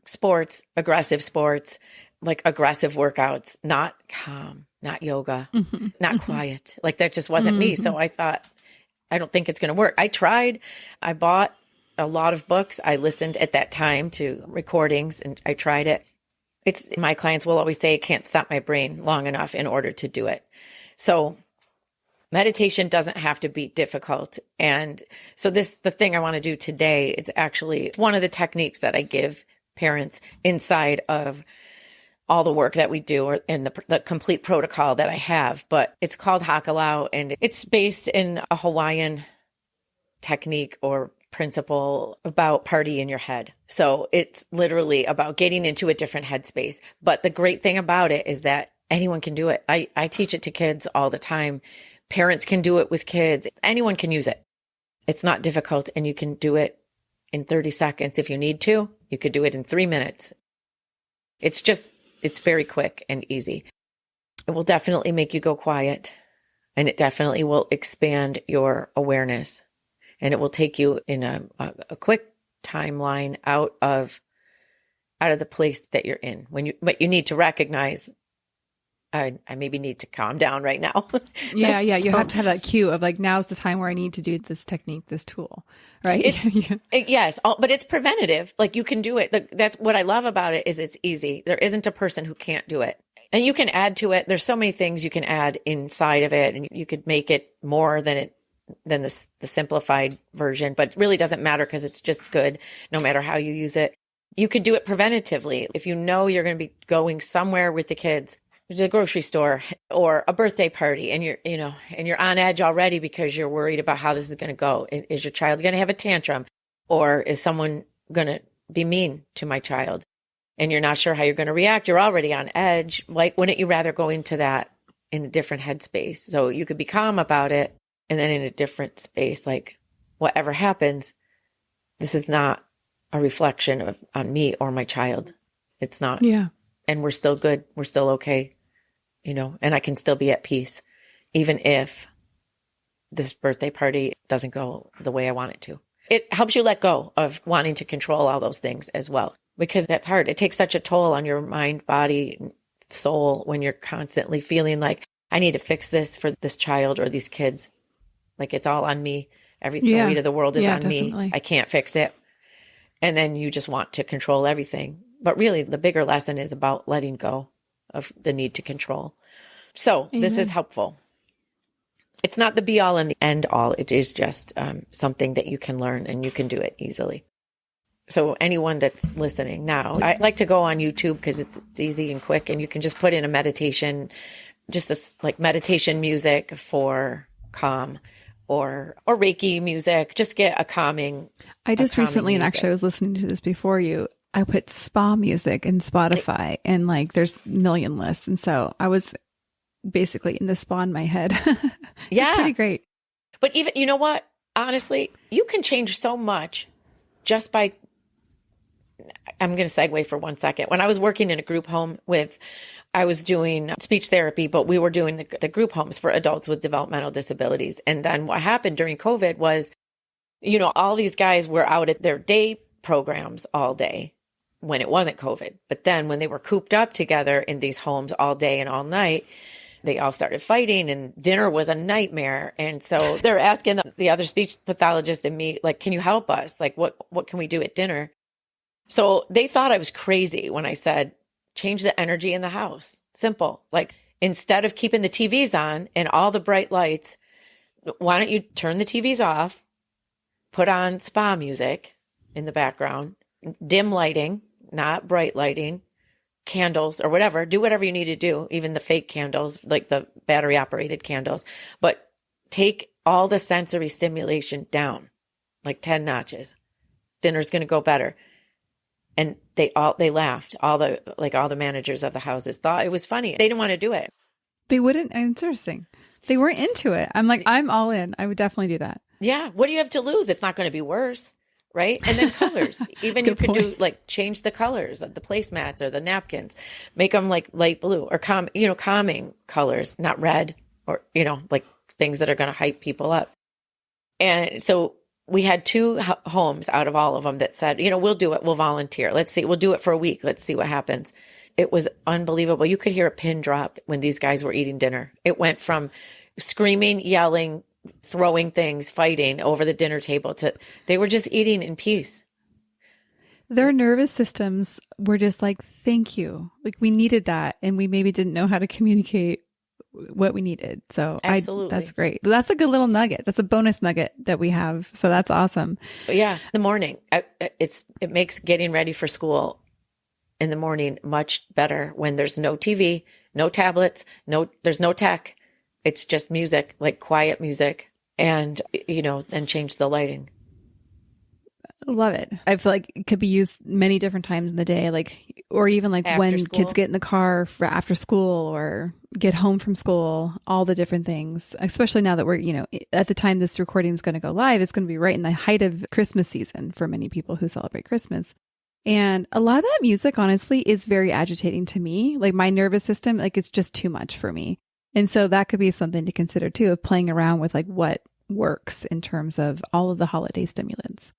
sports, aggressive sports, like aggressive workouts, not calm, not yoga, not quiet. Like that just wasn't me. So I thought, I don't think it's going to work. I tried. I bought a lot of books. I listened at that time to recordings and I tried it. My clients will always say, I can't stop my brain long enough in order to do it. So meditation doesn't have to be difficult. And so the thing I want to do today, it's actually one of the techniques that I give parents inside of all the work that we do and the complete protocol that I have, but it's called Hakalau and it's based in a Hawaiian technique or principle about party in your head. So it's literally about getting into a different headspace. But the great thing about it is that anyone can do it. I teach it to kids all the time. Parents can do it with kids. Anyone can use it. It's not difficult and you can do it in 30 seconds. If you need to, you could do it in 3 minutes. It's very quick and easy. It will definitely make you go quiet and it definitely will expand your awareness and it will take you in a quick timeline out of the place that you're in but you need to recognize I maybe need to calm down right now. Yeah. You have to have that cue of like, now's the time where I need to do this technique, this tool, right? Yes, but it's preventative. Like you can do it. That's what I love about it is it's easy. There isn't a person who can't do it. And you can add to it. There's so many things you can add inside of it and you could make it more than the simplified version, but it really doesn't matter because it's just good no matter how you use it. You could do it preventatively. If you know you're going to be going somewhere with the kids, to the grocery store or a birthday party and you're on edge already because you're worried about how this is going to go. Is your child going to have a tantrum or is someone going to be mean to my child? And you're not sure how you're going to react. You're already on edge. Like, wouldn't you rather go into that in a different headspace? So you could be calm about it and then in a different space, like whatever happens, this is not a reflection on me or my child. It's not. Yeah. And we're still good. We're still okay, and I can still be at peace, even if this birthday party doesn't go the way I want it to. It helps you let go of wanting to control all those things as well, because that's hard. It takes such a toll on your mind, body, soul when you're constantly feeling like, I need to fix this for this child or these kids. Like it's all on me. Everything, the weight of the world is on definitely. me. I can't fix it. And then you just want to control everything. But really, the bigger lesson is about letting go of the need to control. So This is helpful. It's not the be all and the end all. It is just something that you can learn and you can do it easily. So anyone that's listening now, I like to go on YouTube because it's easy and quick and you can just put in a meditation, like meditation music for calm or Reiki music. Just get a calming. I just recently, and actually I was listening to this before you, I put spa music in Spotify and like there's a million lists. And so I was basically in the spa in my head. Yeah. It's pretty great. But even, you know what? Honestly, you can change so much just by, I'm going to segue for 1 second. When I was working in a group home I was doing speech therapy, but we were doing the group homes for adults with developmental disabilities. And then what happened during COVID was, all these guys were out at their day programs all day when it wasn't COVID. But then when they were cooped up together in these homes all day and all night, they all started fighting and dinner was a nightmare. And so they're asking the other speech pathologist and me, like, can you help us? Like, what can we do at dinner? So they thought I was crazy when I said, change the energy in the house. Simple. Like, instead of keeping the TVs on and all the bright lights, why don't you turn the TVs off, put on spa music in the background, dim lighting, not bright lighting, candles or whatever. Do whatever you need to do, even the fake candles, like the battery operated candles, but take all the sensory stimulation down. like 10 notches. Dinner's going to go better. And they laughed. All the managers of the houses thought it was funny. They didn't want to do it. They wouldn't. Interesting. They weren't into it. I'm like, I'm all in. I would definitely do that. Yeah. What do you have to lose? It's not going to be worse. Right. And then colors, even you could do like change the colors of the placemats or the napkins, make them like light blue or calming colors, not red or, like things that are going to hype people up. And so we had 2 homes out of all of them that said, we'll do it. We'll volunteer. Let's see. We'll do it for a week. Let's see what happens. It was unbelievable. You could hear a pin drop when these guys were eating dinner. It went from screaming, yelling, throwing things, fighting over the dinner table to they were just eating in peace. Their nervous systems were just like, thank you. Like we needed that. And we maybe didn't know how to communicate what we needed. So absolutely. That's great. That's a good little nugget. That's a bonus nugget that we have. So that's awesome. Yeah. The morning, it makes getting ready for school in the morning much better when there's no TV, no tablets, there's no tech. It's just music, like quiet music, and, then change the lighting. Love it. I feel like it could be used many different times in the day, or even like after when school. Kids get in the car for after school or get home from school, all the different things, especially now that we're, at the time this recording is going to go live, it's going to be right in the height of Christmas season for many people who celebrate Christmas. And a lot of that music, honestly, is very agitating to me. Like my nervous system, like it's just too much for me. And so that could be something to consider too, of playing around with like what works in terms of all of the holiday stimulants.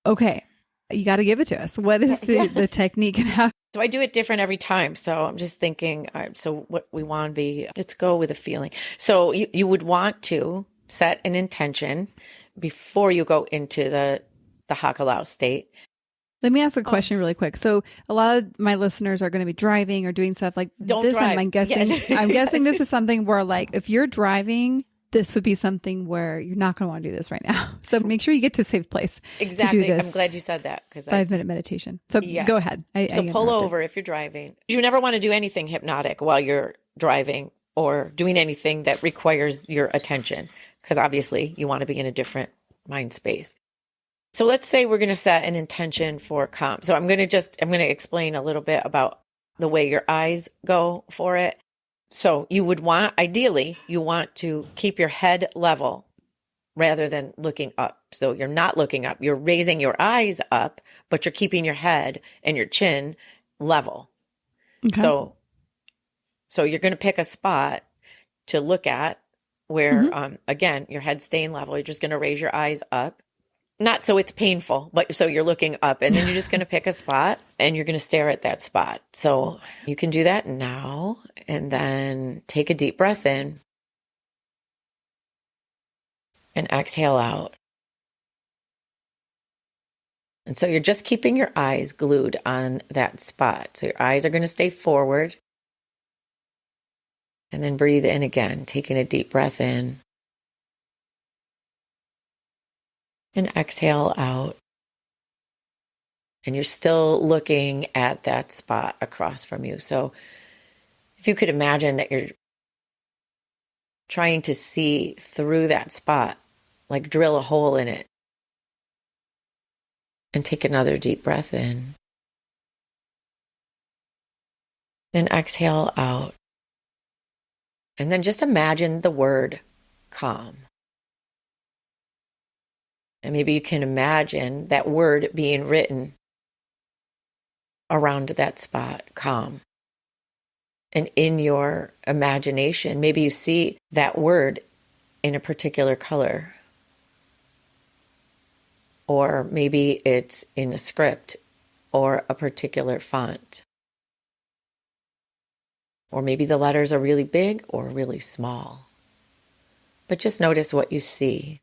Okay. You got to give it to us. What is the technique and how? So I do it different every time. So I'm just thinking, all right, so what we want to be, let's go with a feeling. So you would want to set an intention before you go into the hakalau state. Let me ask a question really quick. So a lot of my listeners are going to be driving or doing stuff like Don't this. drive. I'm guessing, Yes. I'm guessing this is something where like, if you're driving, this would be something where you're not going to want to do this right now. So make sure you get to a safe place. Exactly. To do this. I'm glad you said that because 5-minute meditation. So yes. Go ahead. So pull over if you're driving. You never want to do anything hypnotic while you're driving or doing anything that requires your attention because obviously you want to be in a different mind space. So let's say we're going to set an intention for calm. So I'm going to explain a little bit about the way your eyes go for it. So ideally, you want to keep your head level rather than looking up. So you're not looking up, you're raising your eyes up, but you're keeping your head and your chin level. Okay. So you're going to pick a spot to look at where, again, your head's staying level. You're just going to raise your eyes up. Not so it's painful, but so you're looking up and then you're just going to pick a spot and you're going to stare at that spot. So you can do that now and then take a deep breath in and exhale out. And so you're just keeping your eyes glued on that spot. So your eyes are going to stay forward and then breathe in again, taking a deep breath in. And exhale out. And you're still looking at that spot across from you. So if you could imagine that you're trying to see through that spot, like drill a hole in it. And take another deep breath in. Then exhale out. And then just imagine the word calm. And maybe you can imagine that word being written around that spot, calm. And in your imagination, maybe you see that word in a particular color. Or maybe it's in a script or a particular font. Or maybe the letters are really big or really small. But just notice what you see.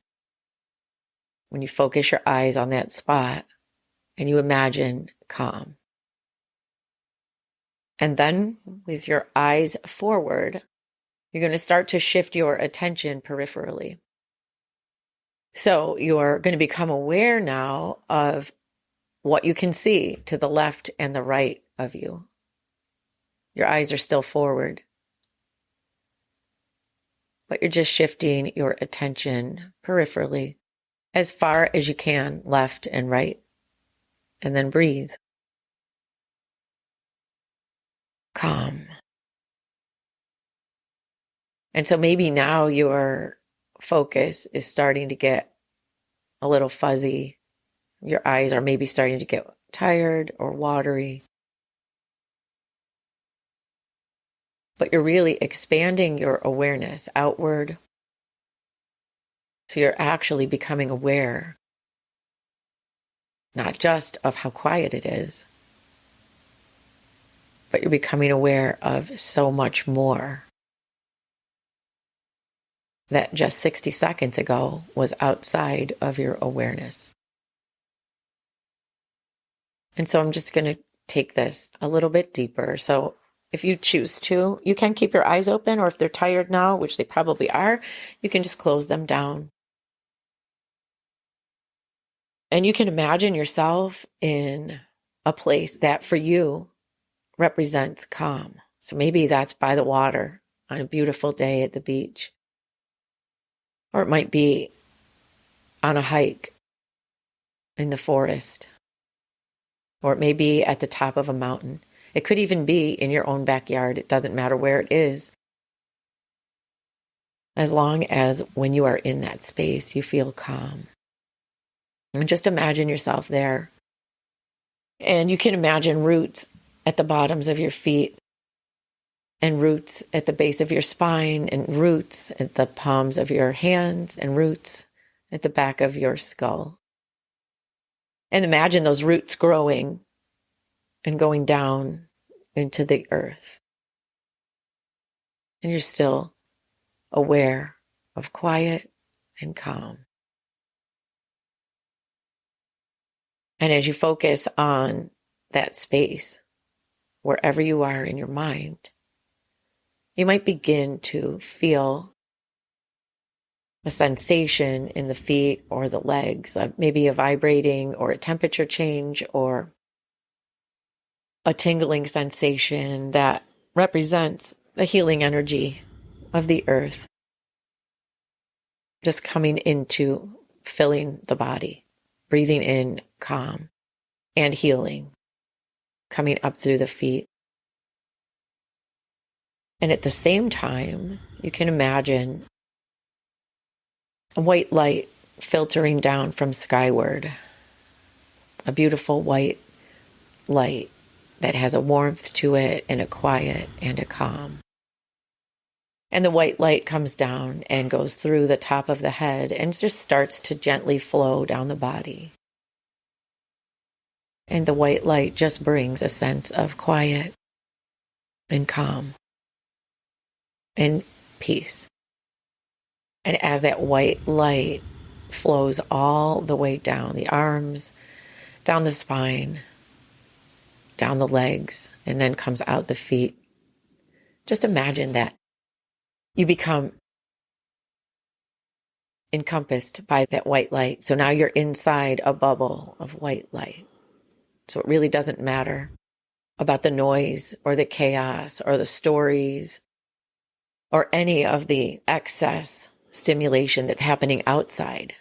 When you focus your eyes on that spot and you imagine calm. And then with your eyes forward, you're going to start to shift your attention peripherally. So you're going to become aware now of what you can see to the left and the right of you. Your eyes are still forward, but you're just shifting your attention peripherally. as far as you can, left and right, and then breathe. Calm. And so maybe now your focus is starting to get a little fuzzy. Your eyes are maybe starting to get tired or watery. But you're really expanding your awareness outward. So you're actually becoming aware, not just of how quiet it is, but you're becoming aware of so much more that just 60 seconds ago was outside of your awareness. And so I'm just going to take this a little bit deeper. So if you choose to, you can keep your eyes open, or if they're tired now, which they probably are, you can just close them down. And you can imagine yourself in a place that for you represents calm. So maybe that's by the water on a beautiful day at the beach. Or it might be on a hike in the forest. Or it may be at the top of a mountain. It could even be in your own backyard. It doesn't matter where it is. As long as when you are in that space, you feel calm. And just imagine yourself there. And you can imagine roots at the bottoms of your feet, and roots at the base of your spine, and roots at the palms of your hands, and roots at the back of your skull. And imagine those roots growing and going down into the earth. And you're still aware of quiet and calm. And as you focus on that space, wherever you are in your mind, you might begin to feel a sensation in the feet or the legs, maybe a vibrating or a temperature change or a tingling sensation that represents the healing energy of the earth, just coming into filling the body, breathing in calm and healing, coming up through the feet. And at the same time, you can imagine a white light filtering down from skyward, a beautiful white light that has a warmth to it and a quiet and a calm. And the white light comes down and goes through the top of the head and just starts to gently flow down the body. And the white light just brings a sense of quiet and calm and peace. And as that white light flows all the way down the arms, down the spine, down the legs, and then comes out the feet, just imagine that you become encompassed by that white light. So now you're inside a bubble of white light. So it really doesn't matter about the noise or the chaos or the stories or any of the excess stimulation that's happening outside.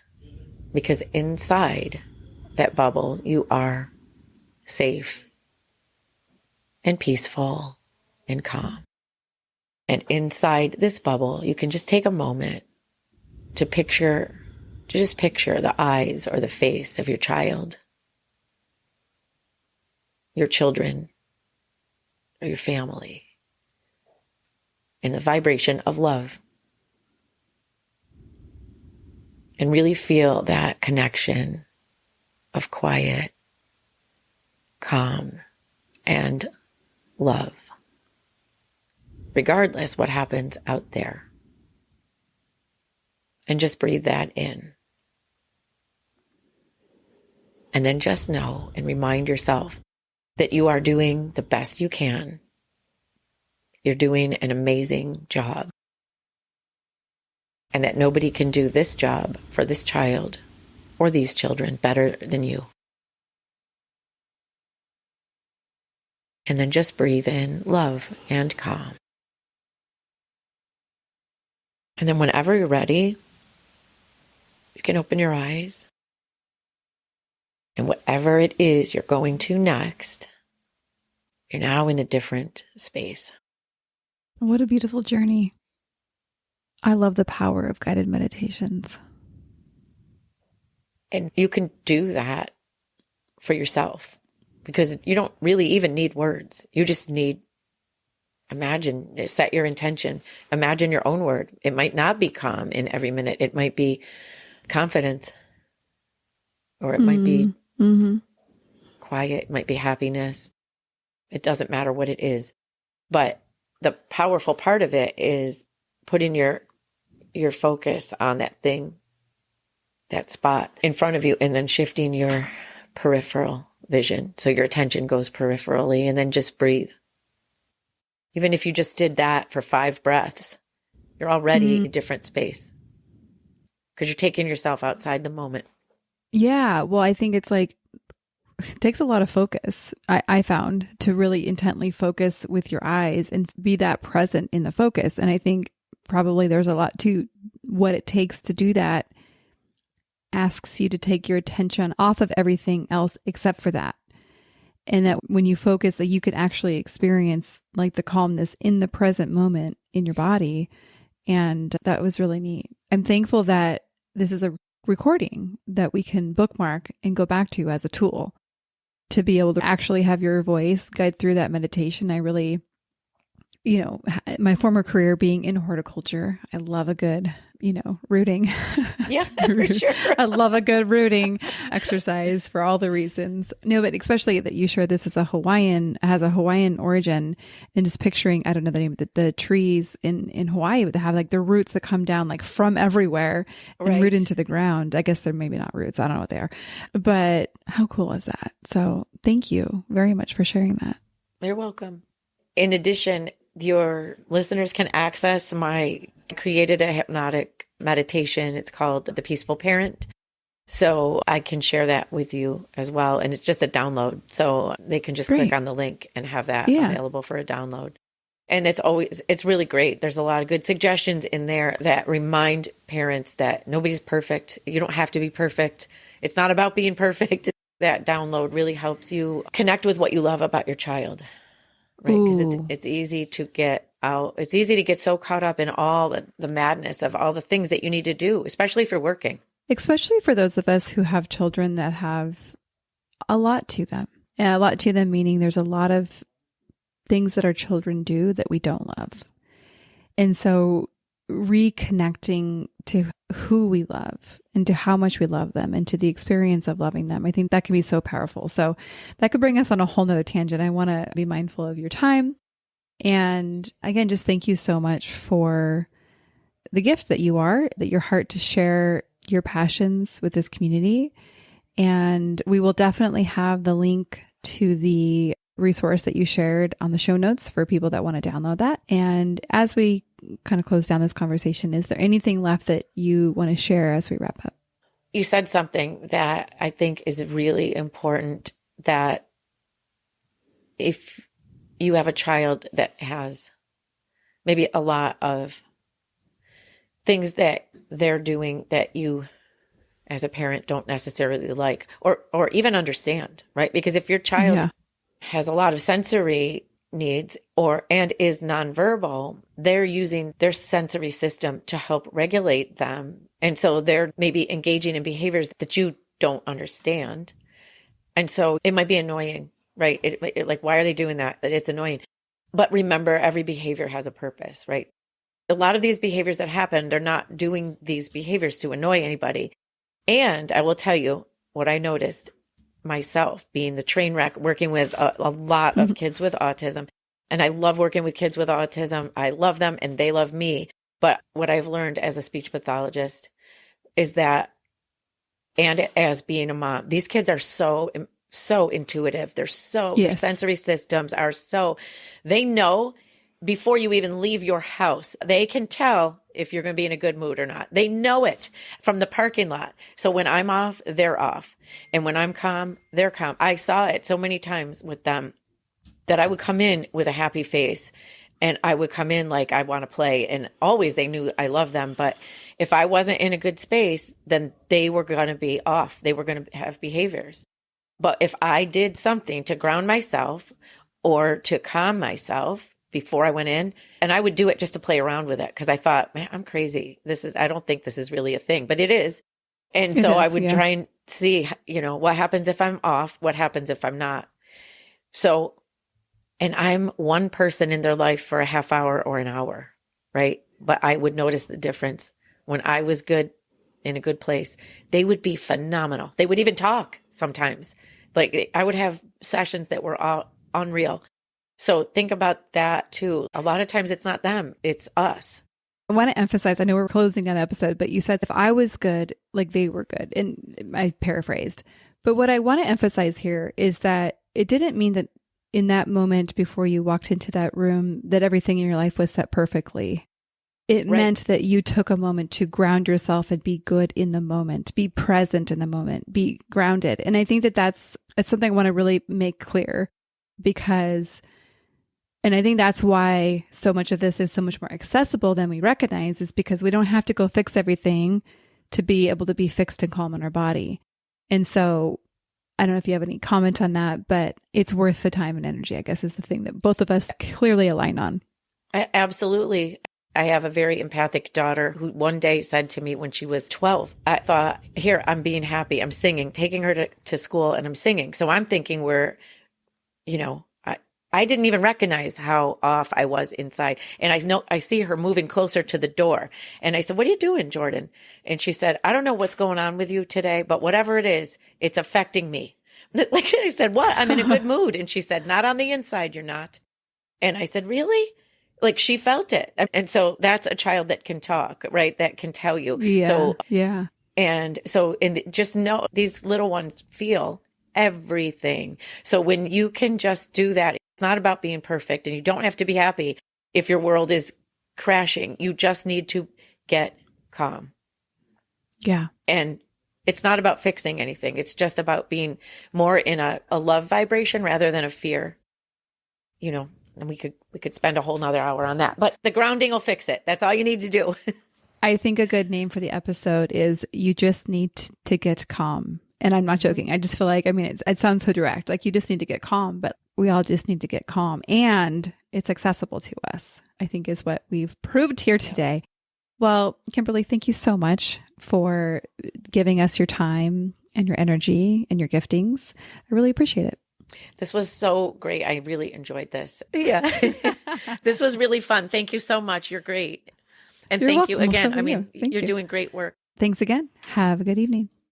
Because inside that bubble, you are safe and peaceful and calm. And inside this bubble, you can just take a moment to just picture the eyes or the face of your child, your children, or your family, and the vibration of love. And really feel that connection of quiet, calm, and love, regardless what happens out there. And just breathe that in. And then just know and remind yourself that you are doing the best you can. You're doing an amazing job. And that nobody can do this job for this child or these children better than you. And then just breathe in love and calm. And then whenever you're ready, You can open your eyes. And whatever it is you're going to next, you're now in a different space. What a beautiful journey. I love the power of guided meditations. And you can do that for yourself because you don't really even need words. You just need, imagine, set your intention. Imagine your own word. It might not be calm in every minute. It might be confidence, or it might be quiet. It might be happiness. It doesn't matter what it is. But the powerful part of it is putting your focus on that thing, that spot in front of you, and then shifting your peripheral vision. So your attention goes peripherally, and then just breathe. Even if you just did that for 5 breaths, you're already in a different space because you're taking yourself outside the moment. Yeah. Well, I think it's like, it takes a lot of focus, I found, to really intently focus with your eyes and be that present in the focus. And I think probably there's a lot to what it takes to do that. Asks you to take your attention off of everything else except for that. And that when you focus, that you can actually experience like the calmness in the present moment in your body. And that was really neat. I'm thankful that this is a recording that we can bookmark and go back to as a tool to be able to actually have your voice guide through that meditation. I really, my former career being in horticulture, I love a good, rooting. Yeah, for sure. I love a good rooting exercise for all the reasons. No, but especially that you share this as has a Hawaiian origin, and just picturing, I don't know the name, the trees in Hawaii, but they have like the roots that come down like from everywhere and root into the ground. I guess they're maybe not roots. I don't know what they are, but how cool is that? So thank you very much for sharing that. You're welcome. In addition, your listeners can access I created a hypnotic meditation. It's called The Peaceful Parent. So I can share that with you as well. And it's just a download. So they can just click on the link and have that available for a download. And it's really great. There's a lot of good suggestions in there that remind parents that nobody's perfect. You don't have to be perfect. It's not about being perfect. That download really helps you connect with what you love about your child. Right. Because it's easy to get out. It's easy to get so caught up in all the madness of all the things that you need to do, especially if you're working. Especially for those of us who have children that have a lot to them. And a lot to them, meaning there's a lot of things that our children do that we don't love. And so reconnecting to who we love and to how much we love them and to the experience of loving them, I think that can be so powerful. So that could bring us on a whole nother tangent. I want to be mindful of your time. And again, just thank you so much for the gift that you are, that your heart to share your passions with this community. And we will definitely have the link to the resource that you shared on the show notes for people that want to download that. And as we kind of close down this conversation, is there anything left that you want to share as we wrap up? You said something that I think is really important, that if you have a child that has maybe a lot of things that they're doing that you as a parent don't necessarily like or even understand, right? Because if your child has a lot of sensory needs and is nonverbal, they're using their sensory system to help regulate them. And so they're maybe engaging in behaviors that you don't understand. And so it might be annoying, right? It like, why are they doing that? That it's annoying. But remember, every behavior has a purpose, right? A lot of these behaviors that happen, they're not doing these behaviors to annoy anybody. And I will tell you what I noticed myself, being the train wreck, working with a lot of kids with autism. And I love working with kids with autism. I love them and they love me. But what I've learned as a speech pathologist is that, and as being a mom, these kids are so intuitive. They're their sensory systems are they know before you even leave your house. They can tell if you're going to be in a good mood or not. They know it from the parking lot. So when I'm off, they're off. And when I'm calm, they're calm. I saw it so many times with them that I would come in with a happy face and I would come in like I want to play. And always they knew I love them. But if I wasn't in a good space, then they were going to be off. They were going to have behaviors. But if I did something to ground myself or to calm myself before I went in, and I would do it just to play around with it because I thought, man, I'm crazy. I don't think this is really a thing, but it is. And so I would try and see, what happens if I'm off? What happens if I'm not? So, and I'm one person in their life for a half hour or an hour, right? But I would notice the difference. When I was good, in a good place, they would be phenomenal. They would even talk sometimes. Like I would have sessions that were all unreal. So think about that too. A lot of times it's not them, it's us. I want to emphasize, I know we're closing down the episode, but you said if I was good, like they were good. And I paraphrased. But what I want to emphasize here is that it didn't mean that in that moment before you walked into that room, that everything in your life was set perfectly. It meant that you took a moment to ground yourself and be good in the moment, be present in the moment, be grounded. And I think that it's something I want to really make clear and I think that's why so much of this is so much more accessible than we recognize, is because we don't have to go fix everything to be able to be fixed and calm in our body. And so I don't know if you have any comment on that, but it's worth the time and energy, I guess, is the thing that both of us clearly align on. Absolutely. I have a very empathic daughter who one day said to me when she was 12, I thought, here, I'm being happy. I'm singing, taking her to school and I'm singing. So I'm thinking I didn't even recognize how off I was inside. And I see her moving closer to the door. And I said, what are you doing, Jordan? And she said, I don't know what's going on with you today, but whatever it is, it's affecting me. Like I said, what? I'm in a good mood. And she said, not on the inside, you're not. And I said, really? Like she felt it. And so that's a child that can talk, right? That can tell you. Yeah. So, yeah. And so just know these little ones feel everything. So when you can just do that, it's not about being perfect and you don't have to be happy if your world is crashing. You just need to get calm. Yeah. And it's not about fixing anything. It's just about being more in a love vibration rather than a fear, and we could spend a whole nother hour on that, but the grounding will fix it. That's all you need to do. I think a good name for the episode is You Just Need to Get Calm. And I'm not joking. I just feel like, it sounds so direct. Like you just need to get calm, but we all just need to get calm and it's accessible to us, I think is what we've proved here today. Well, Kimberly, thank you so much for giving us your time and your energy and your giftings. I really appreciate it. This was so great. I really enjoyed this. Yeah. This was really fun. Thank you so much. You're great. And thank you again. You're doing great work. Thanks again. Have a good evening.